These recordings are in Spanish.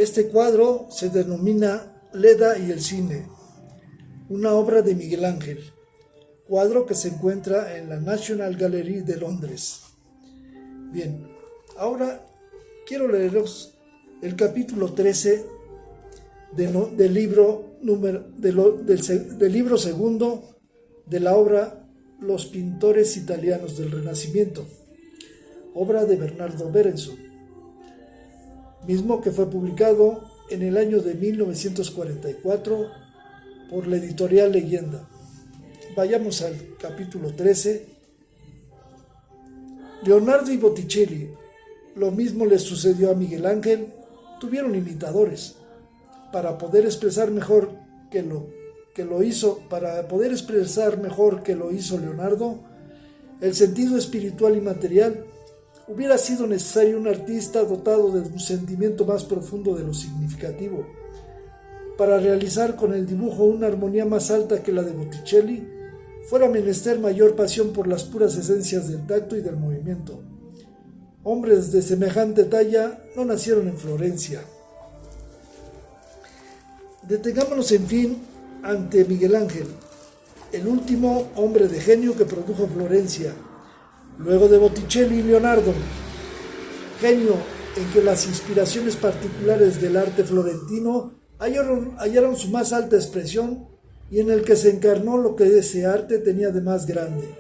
Este cuadro se denomina Leda y el cine, una obra de Miguel Ángel, cuadro que se encuentra en la National Gallery de Londres. Bien, ahora quiero leeros el capítulo 13 del libro segundo de la obra Los pintores italianos del Renacimiento, obra de Bernardo Berenson, mismo que fue publicado en el año de 1944 por la editorial Leyenda. Vayamos al capítulo 13. Leonardo y Botticelli, lo mismo les sucedió a Miguel Ángel, tuvieron imitadores. Para poder expresar mejor que lo hizo Leonardo, el sentido espiritual y material, hubiera sido necesario un artista dotado de un sentimiento más profundo de lo significativo. Para realizar con el dibujo una armonía más alta que la de Botticelli, fuera menester mayor pasión por las puras esencias del tacto y del movimiento. Hombres de semejante talla no nacieron en Florencia. Detengámonos, en fin, ante Miguel Ángel, el último hombre de genio que produjo Florencia, luego de Botticelli y Leonardo. Genio en que las inspiraciones particulares del arte florentino hallaron su más alta expresión y en el que se encarnó lo que ese arte tenía de más grande.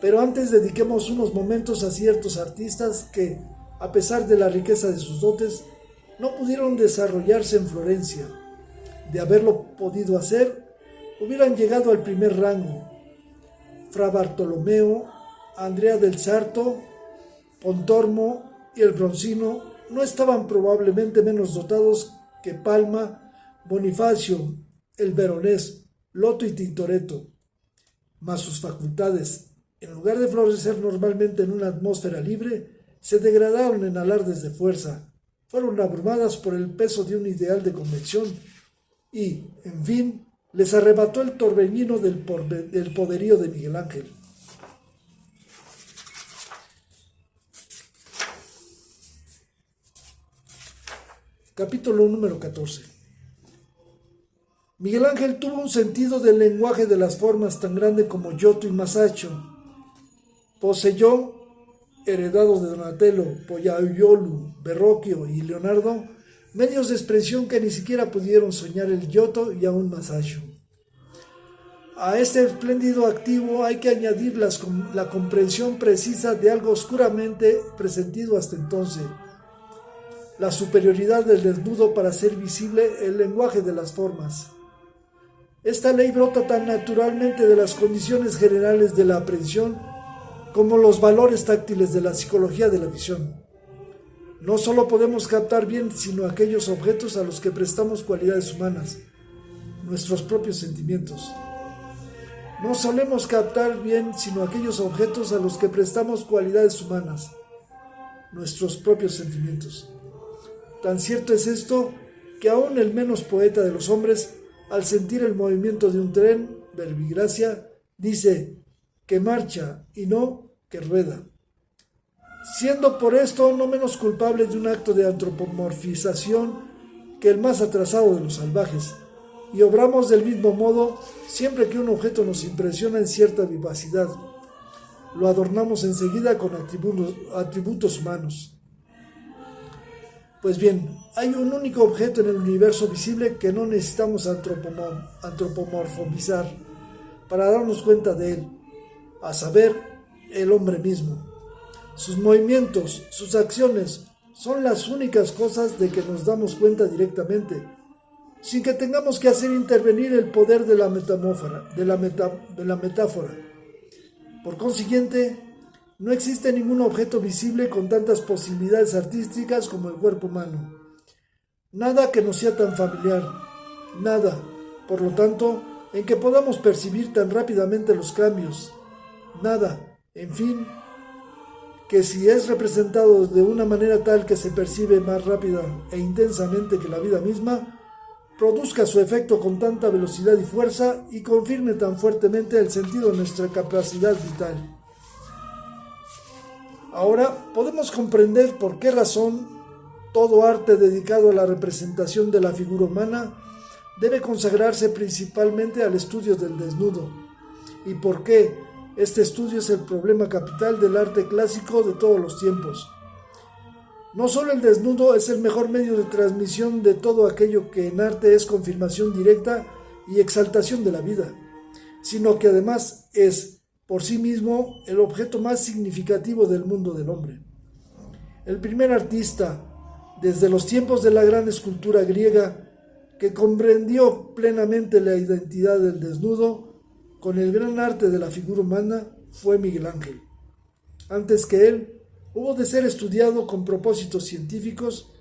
Pero antes dediquemos unos momentos a ciertos artistas que, a pesar de la riqueza de sus dotes, no pudieron desarrollarse en Florencia. De haberlo podido hacer, hubieran llegado al primer rango. Fra Bartolomeo, Andrea del Sarto, Pontormo y el Bronzino no estaban probablemente menos dotados que Palma, Bonifacio, el Veronés, Loto y Tintoretto. Mas sus facultades, en lugar de florecer normalmente en una atmósfera libre, se degradaron en alardes de fuerza, fueron abrumadas por el peso de un ideal de convicción y, en fin, les arrebató el torbellino del poderío de Miguel Ángel. Capítulo número 14. Miguel Ángel tuvo un sentido del lenguaje de las formas tan grande como Giotto y Masaccio. Poseyó, heredado de Donatello, Pollaiuolo, Verrocchio y Leonardo, medios de expresión que ni siquiera pudieron soñar el Giotto y aún Masaccio. A este espléndido activo hay que añadir la comprensión precisa de algo oscuramente presentido hasta entonces: la superioridad del desnudo para hacer visible el lenguaje de las formas. Esta ley brota tan naturalmente de las condiciones generales de la aprehensión como los valores táctiles de la psicología de la visión. No solo podemos captar bien sino aquellos objetos a los que prestamos cualidades humanas, nuestros propios sentimientos. No solemos captar bien sino aquellos objetos a los que prestamos cualidades humanas, nuestros propios sentimientos. Tan cierto es esto que aún el menos poeta de los hombres, al sentir el movimiento de un tren, verbigracia, dice que marcha y no que rueda, siendo por esto no menos culpable de un acto de antropomorfización que el más atrasado de los salvajes, y obramos del mismo modo siempre que un objeto nos impresiona en cierta vivacidad. Lo adornamos enseguida con atributos humanos. Pues bien, hay un único objeto en el universo visible que no necesitamos antropomorfizar para darnos cuenta de él, a saber, el hombre mismo. Sus movimientos, sus acciones, son las únicas cosas de que nos damos cuenta directamente, sin que tengamos que hacer intervenir el poder de la metáfora. Por consiguiente, no existe ningún objeto visible con tantas posibilidades artísticas como el cuerpo humano. Nada que nos sea tan familiar, nada, por lo tanto, en que podamos percibir tan rápidamente los cambios, nada, en fin, que si es representado de una manera tal que se percibe más rápida e intensamente que la vida misma, produzca su efecto con tanta velocidad y fuerza y confirme tan fuertemente el sentido de nuestra capacidad vital. Ahora podemos comprender por qué razón Todo arte dedicado a la representación de la figura humana debe consagrarse principalmente al estudio del desnudo. ¿Y por qué? Este estudio es el problema capital del arte clásico de todos los tiempos. No solo el desnudo es el mejor medio de transmisión de todo aquello que en arte es confirmación directa y exaltación de la vida, sino que además es, por sí mismo, el objeto más significativo del mundo del hombre. El primer artista, desde los tiempos de la gran escultura griega, que comprendió plenamente la identidad del desnudo con el gran arte de la figura humana, fue Miguel Ángel. Antes que él, hubo de ser estudiado con propósitos científicos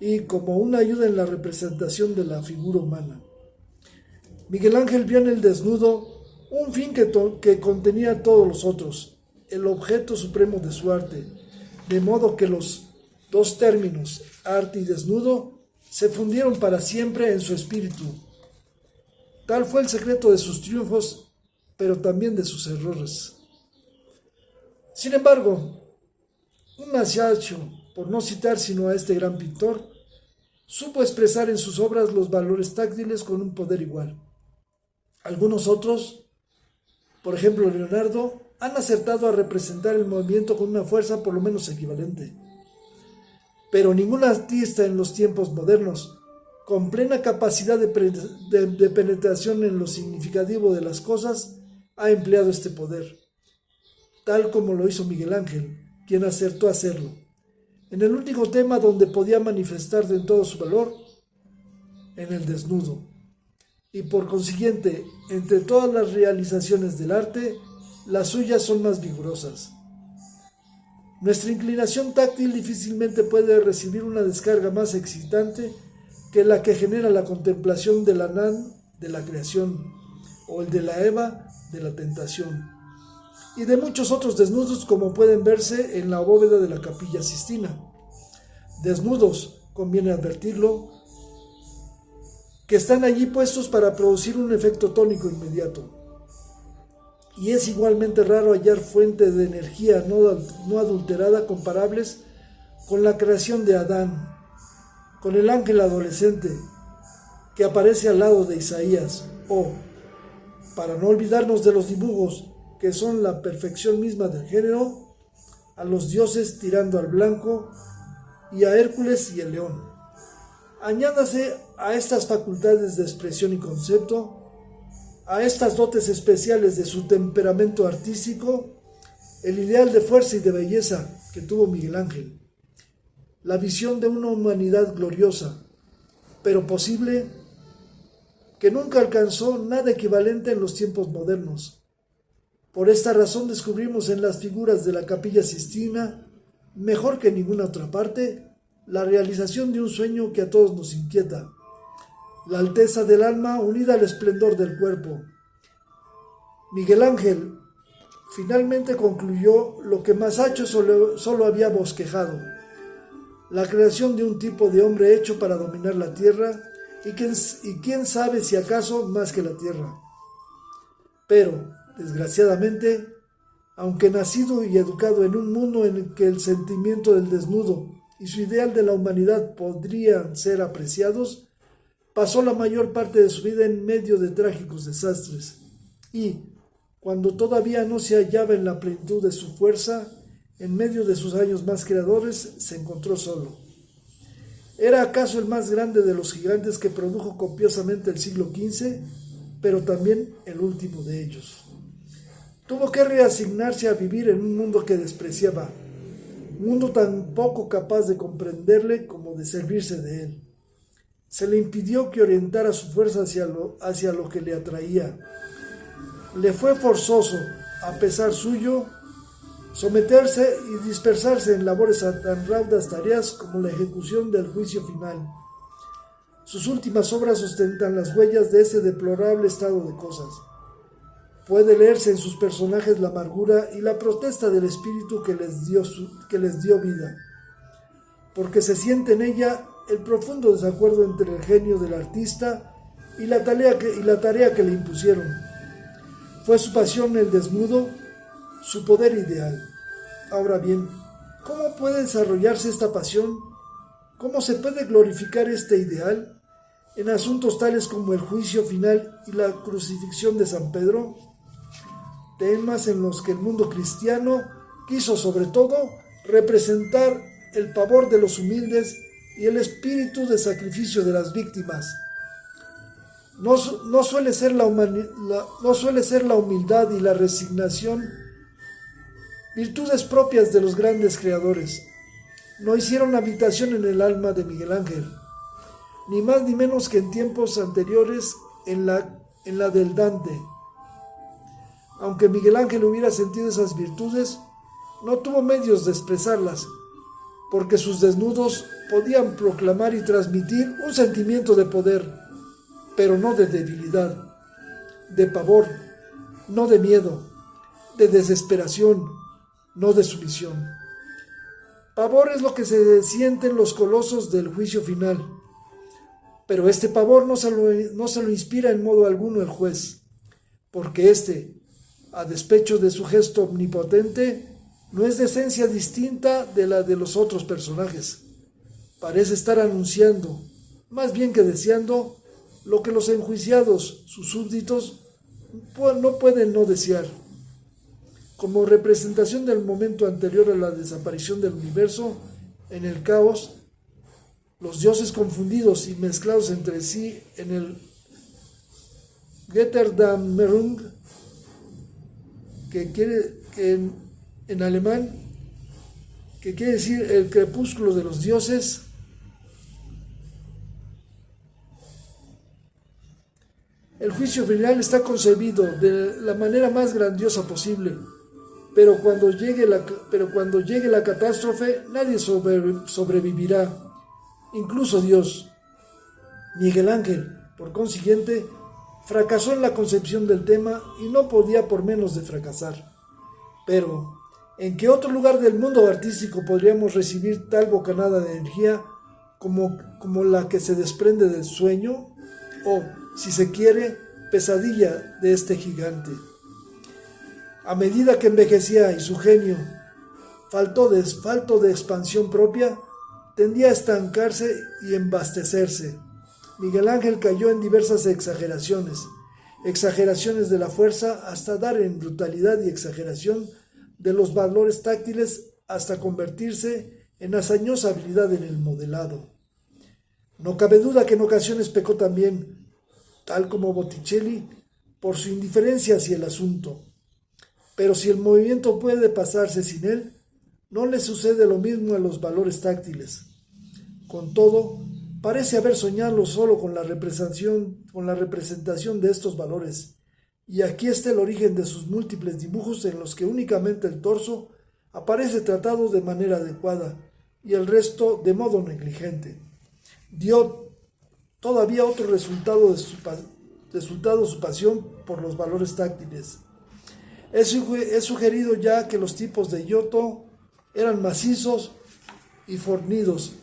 y como una ayuda en la representación de la figura humana. Miguel Ángel vio en el desnudo un fin que contenía todos los otros, el objeto supremo de su arte, de modo que los dos términos, arte y desnudo, se fundieron para siempre en su espíritu. Tal fue el secreto de sus triunfos, pero también de sus errores. Sin embargo, un Masaccio, por no citar sino a este gran pintor, supo expresar en sus obras los valores táctiles con un poder igual. Algunos otros, por ejemplo Leonardo, han acertado a representar el movimiento con una fuerza por lo menos equivalente. Pero ningún artista en los tiempos modernos, con plena capacidad de penetración en lo significativo de las cosas, ha empleado este poder, tal como lo hizo Miguel Ángel, quien acertó a hacerlo, en el último tema donde podía manifestarse en todo su valor, en el desnudo. Y por consiguiente, entre todas las realizaciones del arte, las suyas son más vigorosas. Nuestra inclinación táctil difícilmente puede recibir una descarga más excitante que la que genera la contemplación del Adán de la creación, o el de la Eva de la tentación, y de muchos otros desnudos como pueden verse en la bóveda de la Capilla Sistina. Desnudos, conviene advertirlo, que están allí puestos para producir un efecto tónico inmediato. Y es igualmente raro hallar fuentes de energía no adulterada comparables con la creación de Adán, con el ángel adolescente que aparece al lado de Isaías, o, para no olvidarnos de los dibujos que son la perfección misma del género, a los dioses tirando al blanco y a Hércules y el león. Añádase a estas facultades de expresión y concepto, a estas dotes especiales de su temperamento artístico, el ideal de fuerza y de belleza que tuvo Miguel Ángel, la visión de una humanidad gloriosa, pero posible, que nunca alcanzó nada equivalente en los tiempos modernos. Por esta razón descubrimos en las figuras de la Capilla Sistina, mejor que en ninguna otra parte, la realización de un sueño que a todos nos inquieta, la alteza del alma unida al esplendor del cuerpo. Miguel Ángel finalmente concluyó lo que Masaccio solo había bosquejado, la creación de un tipo de hombre hecho para dominar la tierra y quién sabe si acaso más que la tierra. Pero, desgraciadamente, aunque nacido y educado en un mundo en el que el sentimiento del desnudo y su ideal de la humanidad podrían ser apreciados, pasó la mayor parte de su vida en medio de trágicos desastres y, cuando todavía no se hallaba en la plenitud de su fuerza, en medio de sus años más creadores, se encontró solo. Era acaso el más grande de los gigantes que produjo copiosamente el siglo XV, pero también el último de ellos. Tuvo que reasignarse a vivir en un mundo que despreciaba, un mundo tan poco capaz de comprenderle como de servirse de él. Se le impidió que orientara su fuerza hacia lo que le atraía. Le fue forzoso, a pesar suyo, someterse y dispersarse en labores tan raudas tareas como la ejecución del juicio final. Sus últimas obras ostentan las huellas de ese deplorable estado de cosas. Puede leerse en sus personajes la amargura y la protesta del espíritu que les dio vida, porque se siente en ella el profundo desacuerdo entre el genio del artista y la tarea que le impusieron. Fue su pasión el desnudo, su poder ideal. Ahora bien, ¿cómo puede desarrollarse esta pasión ¿Cómo se puede glorificar este ideal en asuntos tales como el juicio final y la crucifixión de San Pedro? Temas en los que el mundo cristiano quiso sobre todo representar el pavor de los humildes y el espíritu de sacrificio de las víctimas. No suele ser la humildad y la resignación virtudes propias de los grandes creadores. No hicieron habitación en el alma de Miguel Ángel, ni más ni menos que en tiempos anteriores en la del Dante. Aunque Miguel Ángel hubiera sentido esas virtudes, no tuvo medios de expresarlas, porque sus desnudos podían proclamar y transmitir un sentimiento de poder, pero no de debilidad, de pavor, no de miedo, de desesperación, no de sumisión. Pavor es lo que se sienten los colosos del juicio final, pero este pavor no se lo inspira en modo alguno el juez, porque éste, a despecho de su gesto omnipotente, no es de esencia distinta de la de los otros personajes. Parece estar anunciando, más bien que deseando, lo que los enjuiciados, sus súbditos, no pueden no desear. Como representación del momento anterior a la desaparición del universo, en el caos, los dioses confundidos y mezclados entre sí en el Götterdämmerung, en alemán, que quiere decir el crepúsculo de los dioses. El juicio final está concebido de la manera más grandiosa posible, pero cuando llegue la catástrofe, nadie sobrevivirá, incluso Dios. Miguel Ángel, por consiguiente, fracasó en la concepción del tema y no podía por menos de fracasar. Pero, ¿en qué otro lugar del mundo artístico podríamos recibir tal bocanada de energía como la que se desprende del sueño? O, si se quiere, pesadilla de este gigante. A medida que envejecía y su genio, falto de expansión propia, tendía a estancarse y embastecerse. Miguel Ángel cayó en diversas exageraciones de la fuerza hasta dar en brutalidad y exageración de los valores táctiles hasta convertirse en hazañosa habilidad en el modelado. No cabe duda que en ocasiones pecó también, tal como Botticelli, por su indiferencia hacia el asunto. Pero si el movimiento puede pasarse sin él, no le sucede lo mismo a los valores táctiles. Con todo, parece haber soñado solo con la representación de estos valores, y aquí está el origen de sus múltiples dibujos en los que únicamente el torso aparece tratado de manera adecuada y el resto de modo negligente. Dio todavía otro resultado su pasión por los valores táctiles. He sugerido ya que los tipos de Giotto eran macizos y fornidos,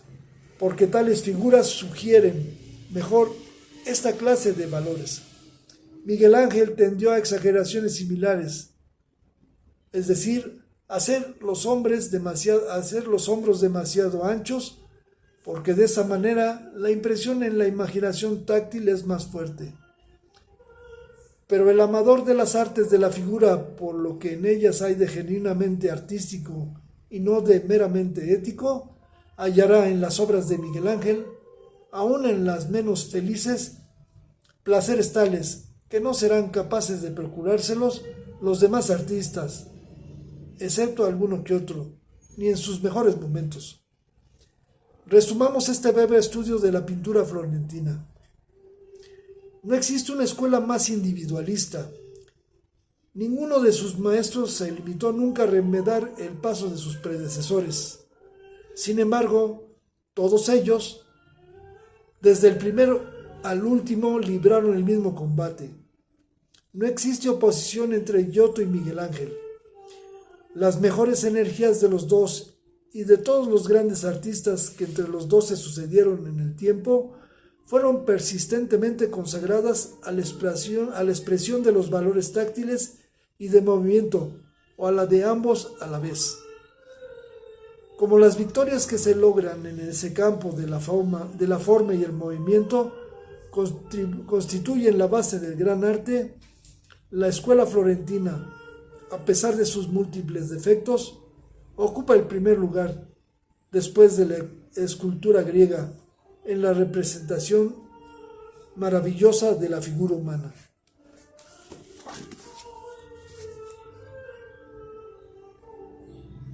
porque tales figuras sugieren mejor esta clase de valores. Miguel Ángel tendió a exageraciones similares, es decir, hacer los hombros demasiado anchos, porque de esa manera la impresión en la imaginación táctil es más fuerte. Pero el amador de las artes de la figura, por lo que en ellas hay de genuinamente artístico y no de meramente ético, hallará en las obras de Miguel Ángel, aun en las menos felices, placeres tales que no serán capaces de procurárselos los demás artistas, excepto alguno que otro, ni en sus mejores momentos. Resumamos este breve estudio de la pintura florentina. No existe una escuela más individualista. Ninguno de sus maestros se limitó nunca a remedar el paso de sus predecesores. Sin embargo, todos ellos, desde el primero al último, libraron el mismo combate. No existe oposición entre Giotto y Miguel Ángel. Las mejores energías de los dos y de todos los grandes artistas que entre los dos se sucedieron en el tiempo fueron persistentemente consagradas a la expresión de los valores táctiles y de movimiento, o a la de ambos a la vez. Como las victorias que se logran en ese campo de la forma y el movimiento constituyen la base del gran arte, la escuela florentina, a pesar de sus múltiples defectos, ocupa el primer lugar, después de la escultura griega, en la representación maravillosa de la figura humana.